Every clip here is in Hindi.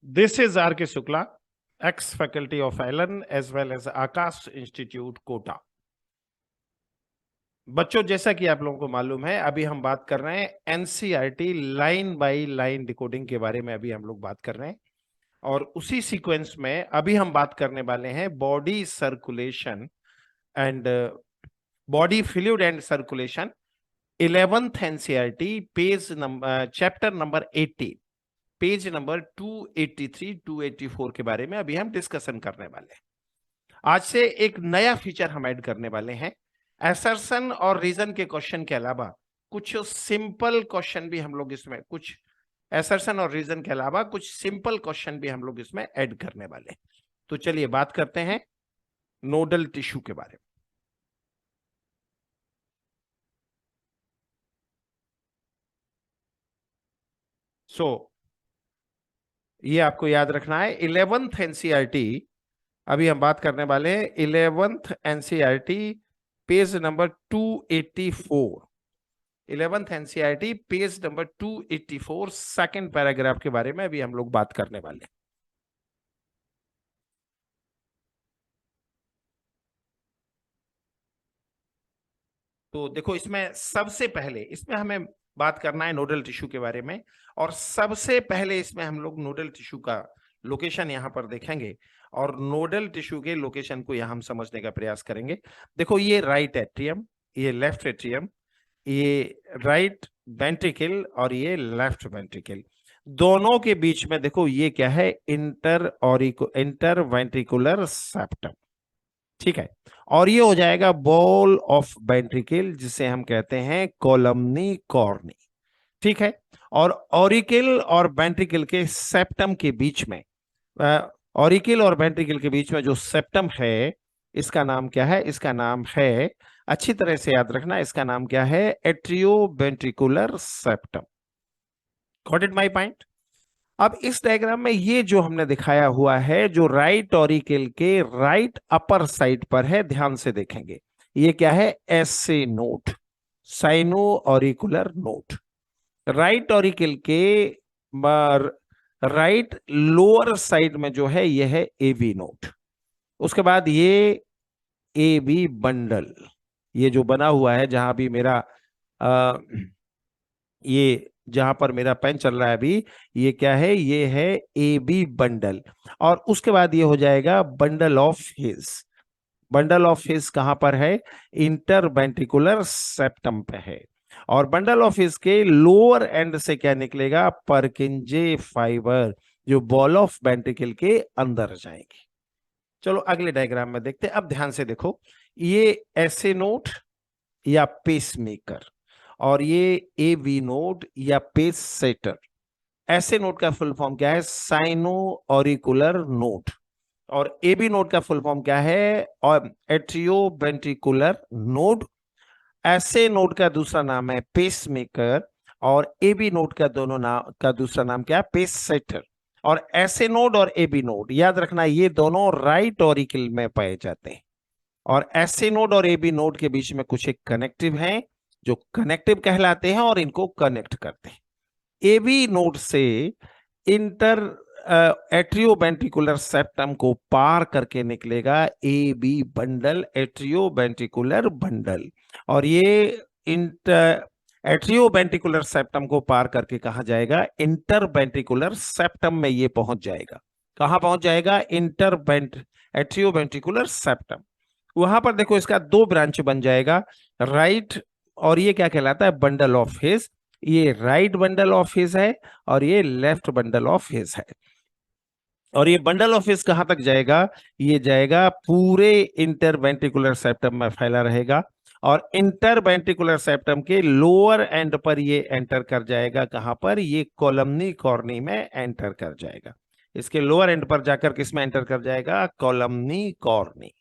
This is R.K. Shukla, ex-faculty of ILN as well as Akash Institute, Kota. बच्चों, जैसा कि आप लोगों को मालूम है, अभी हम बात कर रहे हैं NCERT line by line decoding के बारे में। अभी हम लोग बात कर रहे हैं और उसी सीक्वेंस में अभी हम बात करने वाले हैं body circulation and body fluid and circulation, 11th NCERT, page number, chapter number 80, page number 283 284 के बारे में अभी हम डिस्कशन करने वाले हैं। आज से एक नया फीचर हम ऐड करने वाले हैं। असर्शन और रीजन के क्वेश्चन के अलावा कुछ सिंपल क्वेश्चन भी हम लोग इसमें, कुछ असर्शन और रीजन के अलावा कुछ सिंपल क्वेश्चन भी हम लोग इसमें ऐड करने वाले हैं। तो चलिए बात करते हैं नोडल टिश्यू के बारे में। ये आपको याद रखना है, 11th एनसीईआरटी, अभी हम बात करने वाले हैं 11th NCERT, page number 284। 11th NCERT, page number 284, second paragraph के बारे में अभी हम लोग बात करने वाले हैं। तो देखो, इसमें सबसे पहले इसमें हमें बात करना है नोडल टिश्यू के बारे में, और सबसे पहले इसमें हम लोग नोडल टिश्यू का लोकेशन यहां पर देखेंगे और नोडल टिश्यू के लोकेशन को यहां हम समझने का प्रयास करेंगे। देखो, ये राइट एट्रियम, ये लेफ्ट एट्रियम, ये राइट वेंट्रिकल और ये लेफ्ट वेंट्रिकल, दोनों के बीच में देखो ये क्या है, इंटर वेंट्रिकुलर सेप्टम। ठीक है, और ये हो जाएगा बॉल ऑफ वेंट्रिकल, जिसे हम कहते हैं कोलमनी कॉर्नी। ठीक है, और ऑरिकल और वेंट्रिकल के सेप्टम के बीच में, ऑरिकल और वेंट्रिकल के बीच में जो सेप्टम है, इसका नाम क्या है? इसका नाम है, अच्छी तरह से याद रखना, इसका नाम क्या है? Atrioventricular septum. Got it my point? अब इस डायग्राम में ये जो हमने दिखाया हुआ है, जो राइट ऑरिकल के राइट अपर साइड पर है, ध्यान से देखेंगे, ये क्या है? SA node, sino auricular node. Right auricle के राइट लोअर साइड में जो है, ये है एवी नोड। उसके बाद ये एबी बंडल, ये जो बना हुआ है, जहां भी मेरा ये जहां पर मेरा पेन चल रहा है अभी, ये क्या है? ये है ए बी बंडल। और उसके बाद ये हो जाएगा bundle of his. Bundle of his कहां पर है? इंटर वेंट्रिकुलर सेप्टम पे है। और बंडल ऑफ हिज के लोअर एंड से क्या निकलेगा? परकिंजे फाइबर, जो बॉल ऑफ वेंट्रिकल के अंदर जाएंगे। चलो अगले डायग्राम में देखते हैं। अब ध्यान से देखो, ये एसे नोड या पेस मेकर, और ये एवी नोड या पेस सेटर। ऐसे नोड का फुल फॉर्म क्या है? Sino auricular node. और एबी नोड का फुल फॉर्म क्या है? और atrio ventricular node. SA node का दूसरा नाम है पेस मेकर, और एबी नोड का दोनों नाम का दूसरा नाम क्या है? Pace setter. और ऐसे नोड और एबी नोड, याद रखना, ये दोनों राइट ऑरिकल में पाए जाते हैं। और ऐसे नोड और एबी नोड के बीच में कुछ एक कनेक्टिव हैं, जो कनेक्टिव कहलाते हैं और इनको कनेक्ट करते हैं। एबी नोड से इंटर एट्रियोवेंट्रिकुलर सेप्टम को पार करके निकलेगा एबी बंडल, एट्रियोवेंट्रिकुलर बंडल। और ये इंटर एट्रियोवेंट्रिकुलर सेप्टम को पार करके कहा जाएगा? इंटरवेंट्रिकुलर सेप्टम में ये पहुंच जाएगा। कहां पहुंच जाएगा? Atrioventricular septum. वहां पर देखो, इसका दो ब्रांच बन जाएगा, राइट, और ये क्या कहलाता है? Bundle of his. ये राइट बंडल ऑफ हिज है और ये लेफ्ट बंडल ऑफ हिज है। और ये बंडल ऑफ हिज कहां तक जाएगा? ये जाएगा पूरे इंटरवेंट्रिकुलर सेप्टम में फैला रहेगा, और इंटरवेंट्रिकुलर सेप्टम के लोअर एंड पर ये एंटर कर जाएगा। कहां पर? ये कोलमनी कॉर्नी में एंटर कर जाएगा। इसके लोअर एंड पर जाकर किसमें एंटर कर जाएगा? कोलमनी कॉर्नी।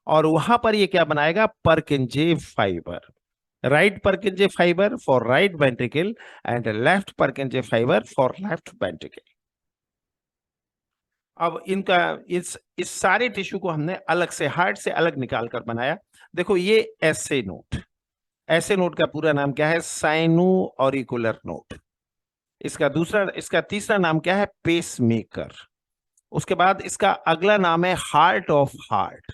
और वहां पर ये क्या बनाएगा? परकिंजे fibre. Right परकिंजे fibre for right ventricle and left परकिंजे fibre for left ventricle. अब इनका इस सारे टिश्यू को हमने अलग से, हार्ट से अलग निकाल कर बनाया। देखो, ये ऐसे नोड, ऐसे नोड का पूरा नाम क्या है? Sino auricular node. इसका तीसरा नाम क्या है? Pacemaker. उसके बाद इसका अगला नाम है हार्ट ऑफ हार्ट।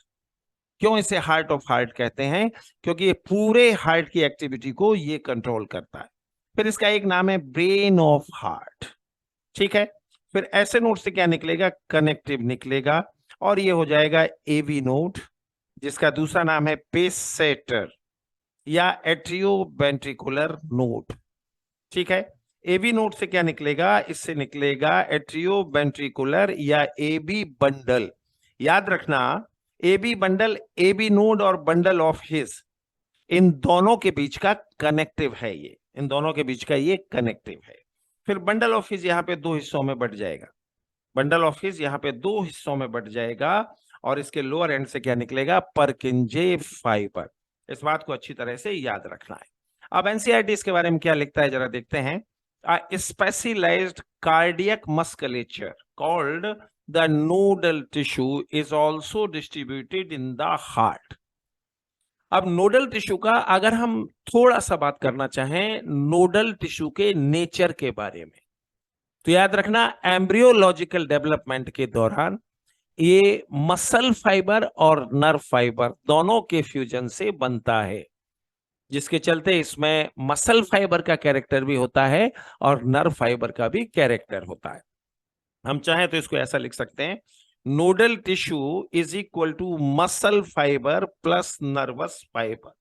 क्यों इसे हार्ट ऑफ हार्ट कहते हैं? क्योंकि ये पूरे हार्ट की एक्टिविटी को ये कंट्रोल करता है। फिर इसका एक नाम है ब्रेन ऑफ हार्ट। ठीक है, फिर ऐसे नोड से क्या निकलेगा? कनेक्टिव निकलेगा, और ये हो जाएगा एवी नोड, जिसका दूसरा नाम है पेससेटर या एट्रियोवेंट्रिकुलर नोड। ठीक है, एबी नोड से क्या निकलेगा? इससे निकलेगा एट्रियोवेंट्रिकुलर या एबी बंडल। याद रखना, एबी बंडल, एबी नोड और बंडल ऑफ हिज, इन दोनों के बीच का कनेक्टिव है ये, इन दोनों के बीच का ये कनेक्टिव है। फिर बंडल ऑफ हिज यहाँ पे दो हिस्सों में बट जाएगा, बंडल ऑफ हिज यहाँ पे दो हिस्सों में बट जाएगा, और इसके लोअर एंड से क्या निकलेगा? परकिंजे फाइबर। इस बात को अच्छी तरह से याद रखना है। अब एनसीईआरटी इसके बारे में क्या लिखता है जरा देखते हैं। Specialised cardiac musculature called the nodal tissue is also distributed in the heart. अब नोडल टिश्यू का अगर हम थोड़ा सा बात करना चाहें नोडल टिश्यू के नेचर के बारे में, तो याद रखना एम्ब्रियोलॉजिकल डेवलपमेंट के दौरान ये मसल फाइबर और नर्व फाइबर दोनों के फ्यूजन से बनता है, जिसके चलते इसमें मसल फाइबर का कैरेक्टर भी होता है और नर्व फाइबर का भी कैरेक्टर होता है। हम चाहें तो इसको ऐसा लिख सकते हैं, nodal tissue is equal to muscle fibre plus nervous fibre,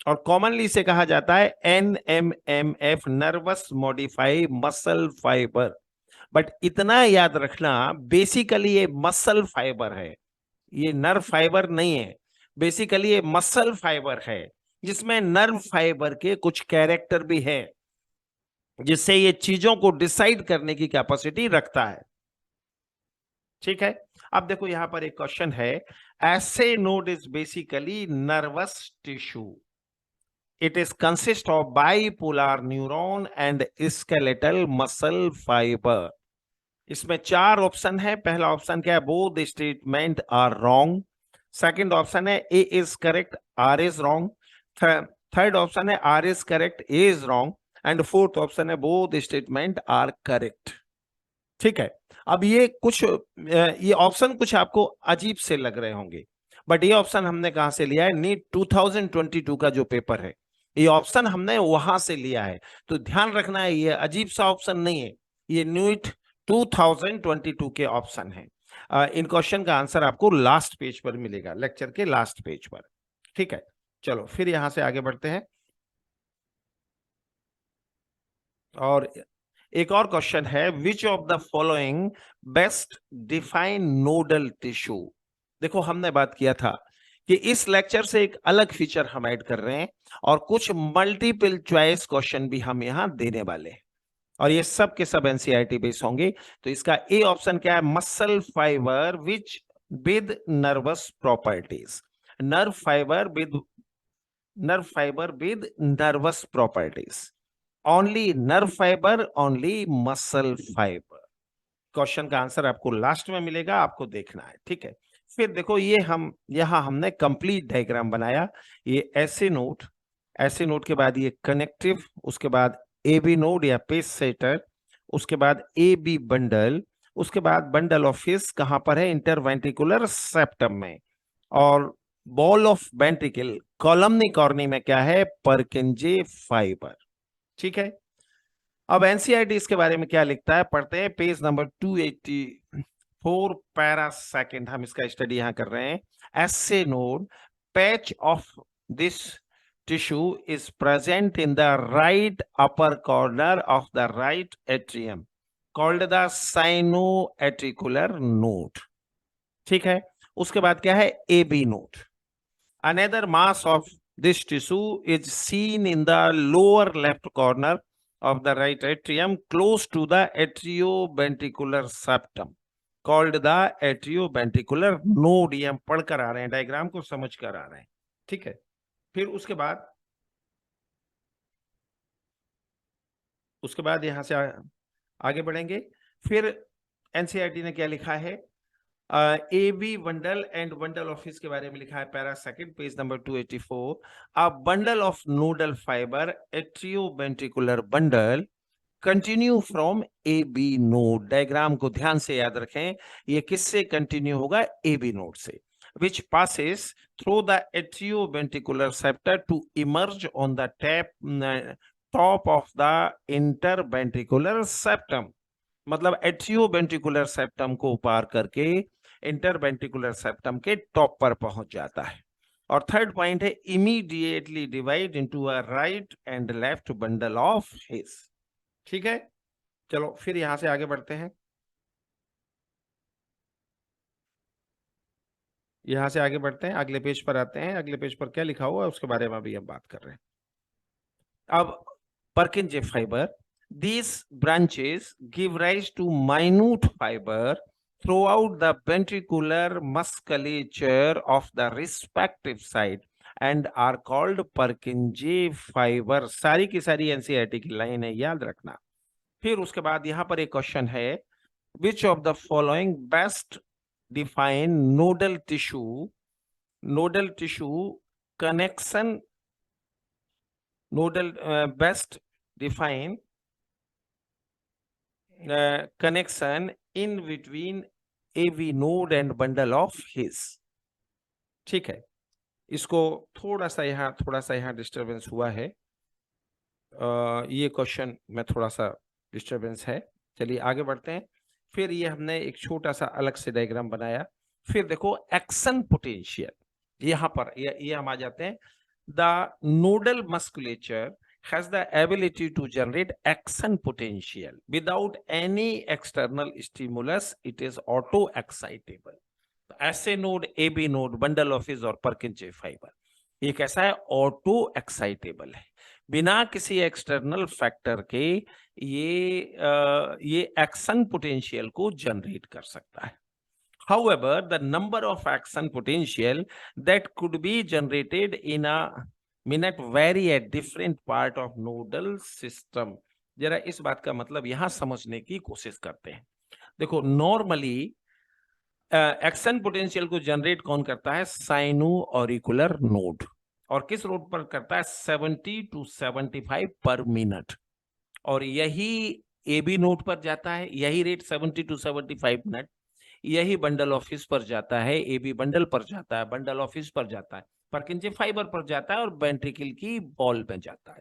और कॉमनली इसे कहा जाता है NMMF, nervous modify muscle fibre. But इतना याद रखना, बेसिकली ये मसल फाइबर है, ये नर्व फाइबर नहीं है। बेसिकली ये मसल फाइबर है, जिसमें नर्व फाइबर के कुछ कैरेक्टर भी है, जिससे ये चीजों को डिसाइड करने की कैपेसिटी रखता है। ठीक है, अब देखो यहां पर एक क्वेश्चन है, ऐसे node is basically nervous tissue. It is consist of bipolar neuron and skeletal muscle fiber. इसमें चार ऑप्शन है। पहला ऑप्शन क्या है? Both statement are wrong. Second option है A is correct, R is wrong. Third option है R is correct, A is wrong. And fourth option है बोथ स्टेटमेंट आर करेक्ट। ठीक है, अब ये ऑप्शन कुछ आपको अजीब से लग रहे होंगे, बट ये ऑप्शन हमने कहां से लिया है? नीट 2022 का जो पेपर है, ये ऑप्शन हमने वहां से लिया है। तो ध्यान रखना है, ये अजीब सा ऑप्शन नहीं है, ये नीट 2022 के ऑप्शन है। इन क्वेश्चन का आंसर आपको लास्ट पेज पर मिलेगा, लेक्चर के लास्ट पेज पर। ठीक है, चलो फिर यहां से आगे बढ़ते हैं। और एक और क्वेश्चन है, which of the following best define nodal tissue. देखो हमने बात किया था कि इस लेक्चर से एक अलग फीचर हम ऐड कर रहे हैं, और कुछ मल्टीपल चॉइस क्वेश्चन भी हम यहां देने वाले हैं, और ये सब के सब एनसीईआरटी बेस होंगे। तो इसका ए ऑप्शन क्या है? Muscle fibre which with nervous properties. Nerve fibre with nervous properties, only nerve fibre, only muscle fibre. Question का आंसर आपको लास्ट में मिलेगा, आपको देखना है। ठीक है, फिर देखो ये हम यहां हमने कंप्लीट डायग्राम बनाया। ये ऐसे नोड के बाद ये कनेक्टिव, उसके बाद एबी नोड या पेस सेटर, उसके बाद एबी बंडल, उसके बाद बंडल ऑफ हिस कहां पर है? इंटरवेंट्रिकुलर सेप्टम में। और बॉल ऑफ वेंट्रिकल कॉलमनी कॉर्नी में क्या है? परकिंजे फाइबर। ठीक है, अब एनसीईआरटी इसके बारे में क्या लिखता है पढ़ते हैं। पेज नंबर 284 पैरा सेकंड, हम इसका स्टडी यहां कर रहे हैं। ऐसे node patch of this tissue is present in the right upper corner of the right atrium called the sinoatrial node. ठीक है, उसके बाद क्या है? AB node. Another mass of this tissue is seen in the lower left corner of the right atrium close to the atrioventricular septum called the atrioventricular node। ये हम पढ़कर आ रहे हैं, डायग्राम को समझ कर आ रहे हैं। ठीक है, फिर उसके बाद यहां से आगे बढ़ेंगे। फिर एनसीईआरटी ने क्या लिखा है? AV bundle and bundle of His के बारे में लिखा है, para second, page number 284। A bundle of nodal fibre atrioventricular bundle continue from A B node. Diagram को ध्यान से याद रखें, ये किससे कंटिन्यू होगा? ए बी नोड से, which passes through the atrioventricular septa to emerge on the top of the interventricular septum। मतलब एट्रियोवेंट्रिकुलर सेप्टम को पार करके इंटरवेंट्रिकुलर सेप्टम के टॉप पर पहुंच जाता है। और थर्ड पॉइंट है immediately divide into a right and left bundle of his. ठीक है, चलो फिर यहां से आगे बढ़ते हैं। यहां से आगे बढ़ते हैं, अगले पेज पर आते हैं। अगले पेज पर क्या लिखा हुआ है उसके बारे में भी हम बात कर रहे हैं। अब Purkinje fiber, these branches give rise to minute fiber throughout the ventricular musculature of the respective side and are called Purkinje fiber। सारी की सारी एनसीईआरटी की लाइन है, याद रखना। फिर उसके बाद यहां पर एक क्वेश्चन है, which of the following best define nodal tissue connection, best define connection in between AV node and bundle of his। ठीक है, इसको थोड़ा सा यहाँ डिस्टरबेंस हुआ है। ये क्वेश्चन में थोड़ा सा डिस्टरबेंस है। चलिए आगे बढ़ते हैं। फिर ये हमने एक छोटा सा अलग से डायग्राम बनाया। फिर देखो एक्शन पोटेंशियल, यहाँ पर ये हम आ जाते हैं। The nodal musculature has the ability to generate action potential without any external stimulus. It is auto excitable। SA node, A B node, bundle of His और पर्किंजे फाइबर, ये कैसा है? ऑटो एक्साइटेबल है, बिना किसी एक्सटर्नल फैक्टर के ये एक्शन पोटेंशियल को जनरेट कर सकता है। However, the number of action potential that could be generated in a minute vary at different part of nodal system। जरा इस बात का मतलब यहां समझने की कोशिश करते हैं। देखो, नॉर्मली एक्शन पोटेंशियल को जनरेट कौन करता है? Sino auricular node. और किस नोड पर करता है? 70 to 75 पर मिनट। और यही ए बी नोड पर जाता है, यही रेट 70 to 75 मिनट, यही बंडल ऑफिस पर जाता है, ए बी बंडल पर जाता है, बंडल ऑफिस पर जाता है, पर्किंजे फाइबर पर जाता है और वेंट्रिकल की बॉल में जाता है।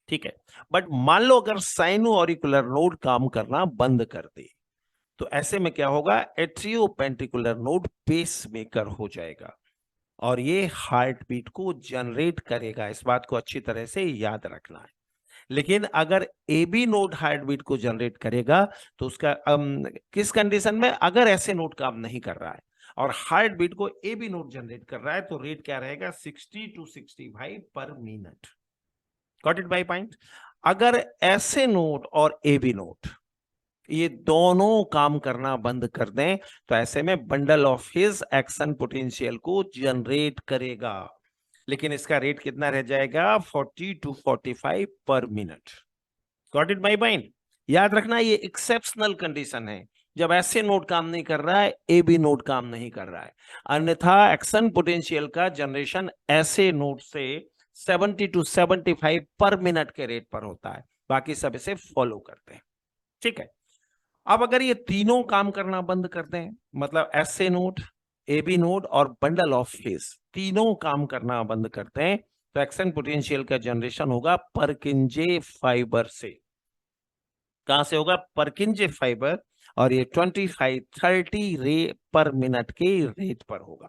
ठीक है, बट मान लो अगर साइनो ऑरिकुलर नोड काम करना बंद कर दे, तो ऐसे में क्या होगा? एट्रियोवेंट्रिकुलर नोड पेस मेकर हो जाएगा और ये हार्ट बीट को जनरेट करेगा। इस बात को अच्छी तरह से याद रखना है। लेकिन अगर A B node heart beat को जनरेट करेगा तो उसका किस कंडीशन में? अगर ऐसे नोड काम नहीं कर रहा है और हार्ट बीट को ए बी नोड जनरेट कर रहा है तो रेट क्या रहेगा? 60 to 65 पर minute. Got it by point? अगर ऐसे नोड और ए बी नोड ये दोनों काम करना बंद कर दें तो ऐसे में bundle of his action potential को जनरेट करेगा, लेकिन इसका रेट कितना रह जाएगा? 40 to 45 पर minute. Got it my point? याद रखना, ये एक्सेप्शनल कंडीशन है जब ऐसे नोड काम नहीं कर रहा है, ए बी नोड काम नहीं कर रहा है। अन्यथा एक्शन पोटेंशियल का जनरेशन ऐसे नोड से 70 to 75 पर मिनट के रेट पर होता है। बाकी सब इसे फॉलो करते हैं। ठीक है, अब अगर ये तीनों काम करना बंद कर दें, मतलब ऐसे नोड, ए बी नोड और बंडल ऑफ हिज तीनों काम करना बंद करते हैं, तो एक्शन पोटेंशियल का जनरेशन होगा पर्किंजे फाइबर से। कहां से होगा? पर्किंजे फाइबर। और ये 25-30 रे पर मिनट के रेट पर होगा।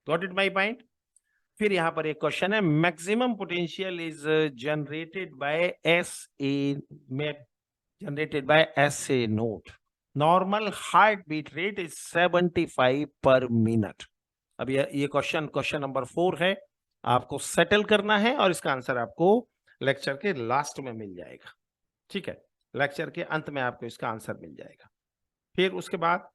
Got it my point? फिर यहां पर एक क्वेश्चन है, maximum potential is generated by S A node. Normal heart beat rate is 75 per minute. अब ये क्वेश्चन नंबर 4 है, आपको सेटल करना है और इसका आंसर आपको लेक्चर के लास्ट में मिल जाएगा। ठीक है, लेक्चर के अंत में आपको इसका आंसर मिल जाएगा। फिर उसके बाद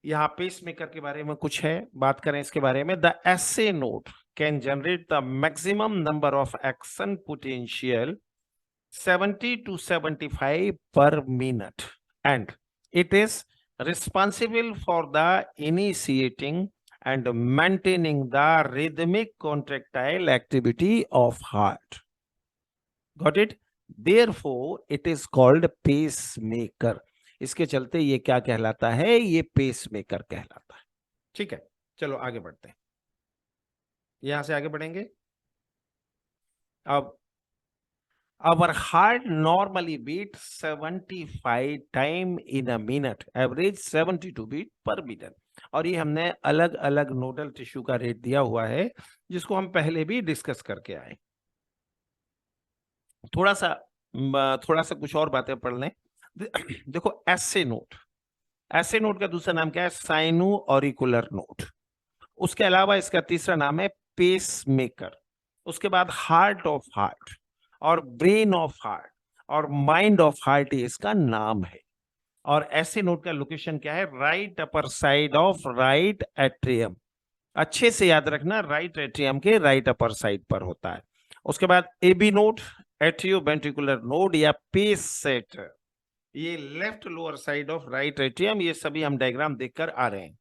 यहाँ पेस मेकर के बारे में कुछ है, बात करें इसके बारे में। The SA node can generate the maximum number of action potential 70 to 75 per minute and it is responsible for the initiating and maintaining the rhythmic contractile activity of heart। Got it? Therefore it is called pacemaker. इसके चलते ये क्या कहलाता है, ये पेस मेकर कहलाता है। ठीक है, चलो आगे बढ़ते हैं, यहां से आगे बढ़ेंगे। अब our heart normally beat 75 time in a minute, average 72 beat per minute. और ये हमने अलग अलग नोडल टिश्यू का रेट दिया हुआ है, जिसको हम पहले भी डिस्कस करके आए। थोड़ा सा कुछ और बातें पढ़ लें। देखो, एसे नोड, एसे नोड का दूसरा नाम क्या है, साइनो ऑरिकुलर नोड। उसके अलावा इसका तीसरा नाम है पेस मेकर। उसके बाद हार्ट ऑफ हार्ट और ब्रेन ऑफ हार्ट और माइंड ऑफ हार्ट, ये इसका नाम है। और ऐसे नोड का लोकेशन क्या है, right upper side of right atrium. अच्छे से याद रखना, राइट एट्रियम के राइट अपर साइड पर होता है। उसके बाद AV node, atrio ventricular node या पेस सेटर, ये left lower side of right atrium. ये सभी हम डायग्राम देखकर आ रहे हैं।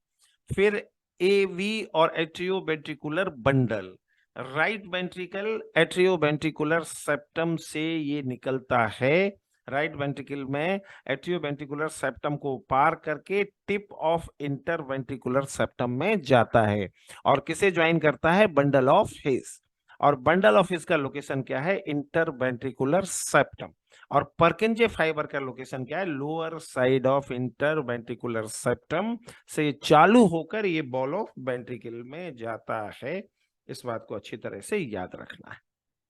फिर एवी और atrio ventricular bundle, right ventricle atrio ventricular septum से ये निकलता है। राइट वेंट्रिकल में एट्रियो वेंट्रिकुलर सेप्टम को पार करके tip of inter ventricular septum में जाता है और किसे ज्वाइन करता है, बंडल ऑफ हिस। और बंडल ऑफ हिस का लोकेशन क्या है, इंटर वेंट्रिकुलर सेप्टम। और परकिंजे फाइबर का लोकेशन क्या है, lower side of inter ventricular septum से चालू होकर ये बॉल ऑफ वेंट्रिकल में जाता है। इस बात को अच्छी तरह से याद रखना है।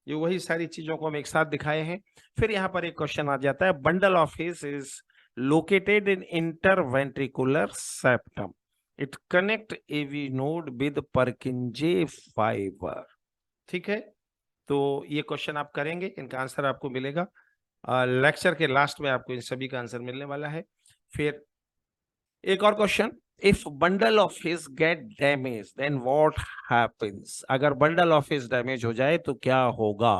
ये वही सारी चीजों को हम एक साथ दिखाए हैं। फिर यहाँ पर एक क्वेश्चन आ जाता है, bundle of His is located in inter ventricular septum, it connect AV node with Purkinje fibre. ठीक है, तो ये क्वेश्चन आप करेंगे, इनका आंसर आपको मिलेगा लेक्चर के लास्ट में, आपको इन सभी का आंसर मिलने वाला है। फिर एक और question, if bundle of His get damage then what happens. अगर बंडल ऑफ हिज डैमेज हो जाए तो क्या होगा।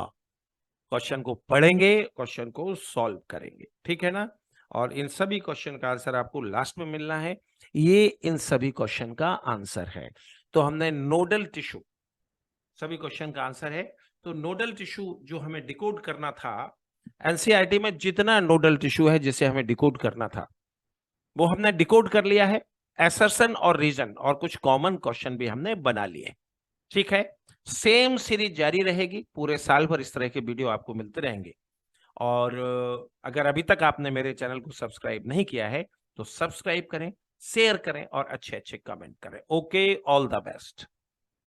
क्वेश्चन को पढ़ेंगे, क्वेश्चन को सॉल्व करेंगे, ठीक है ना। और इन सभी क्वेश्चन का आंसर आपको लास्ट में मिलना है। ये इन सभी क्वेश्चन का आंसर है। तो हमने नोडल टिश्यू, सभी क्वेश्चन का आंसर है। तो नोडल टिश्यू जो हमें डिकोड करना था, एनसीईआरटी में जितना नोडल टिश्यू है जिसे हमें डिकोड करना था, वो हमने डिकोड कर लिया है। एसर्शन और रीजन और कुछ कॉमन क्वेश्चन भी हमने बना लिए। ठीक है, सेम सीरीज जारी रहेगी, पूरे साल भर इस तरह के वीडियो आपको मिलते रहेंगे। और अगर अभी तक आपने मेरे चैनल को सब्सक्राइब नहीं किया है तो सब्सक्राइब करें, शेयर करें और अच्छे अच्छे कमेंट करें। Okay, all the best.